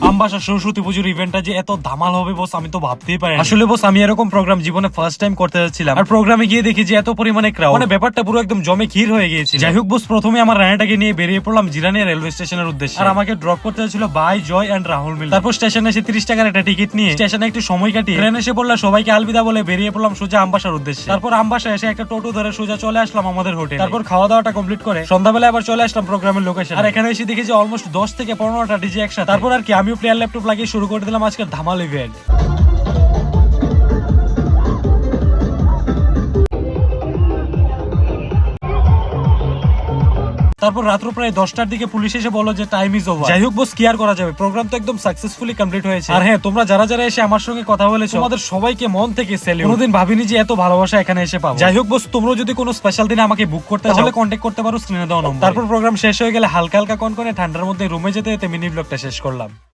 আমবাসা সরস্বতী পুজোর ইভেন্টটা যে এত ধামাল হবে বস আমি তো ভাবতেই পারি। আসলে বস আমি এরকম প্রোগ্রাম জীবনে ফার্স্ট টাইম করতে যাচ্ছিলাম, আর প্রোগ্রামে গিয়ে দেখি যে এত পরিমাণে ক্রাউড, মানে ব্যাপারটা পুরো একদম জমে ক্ষীর হয়ে গিয়েছে। যাই হোক বস, প্রথমে আমার রানাটাকে নিয়ে বেরিয়ে পড়লাম জিরানি রেলওয়ে স্টেশনের উদ্দেশ্যে, আর আমাকে ড্রপ করতে হচ্ছিল বাই জয় এন্ড রাহুল মিল। তারপর স্টেশনে এসে 30 টাকার একটা টিকিট নিয়ে স্টেশনে একটু সময় কাটিয়ে ট্রেন এসে পড়লাম, সবাইকে আলবিদা বলে বেরিয়ে পড়লাম সোজা আমবাসার উদ্দেশ্যে। তারপর আমবাসা এসে একটা টোটো ধরে সোজা চলে আসলাম আমাদের হোটেল। তারপর খাওয়া দাওয়াটা কমপ্লিট করে সন্ধ্যাবেলা আবার চলে আসলাম প্রোগ্রামের লোকেশন, আর এখানে এসে দেখি যে অলমোস্ট 10 থেকে 15টা ডিজে একসাথে। তারপর আর কি আমিও প্লেয়ার ল্যাপটপ লাগিয়ে শুরু করে দিলাম আজকের ধামাল ইভেন্ট। তারপর রাত্র প্রায় 10টার দিকে পুলিশ এসে বলল যে টাইম ইজ ওভার। যাই হোক বস, কি আর করা যাবে, প্রোগ্রাম তো একদম সাকসেসফুলি কমপ্লিট হয়েছে। আর হ্যাঁ, তোমরা যারা যারা এসে আমার সঙ্গে কথা বলেছো তোমাদের সবাইকে মন থেকে স্যালিউট। কোনোদিন ভাবিনি যে এত ভালোবাসা এখানে এসে পাবো। যাই হোক বস, তোমরা যদি কোনো স্পেশাল দিনে আমাকে বুক করতে চাও তাহলে কন্টাক্ট করতে পারো স্ক্রিনে দেওয়া নম্বর। তারপর প্রোগ্রাম শেষ হয়ে গেলে হালকা হালকা কনকনে ঠান্ডার মধ্যে রুমে যেতে যেতে মিনি ব্লগটা শেষ করলাম।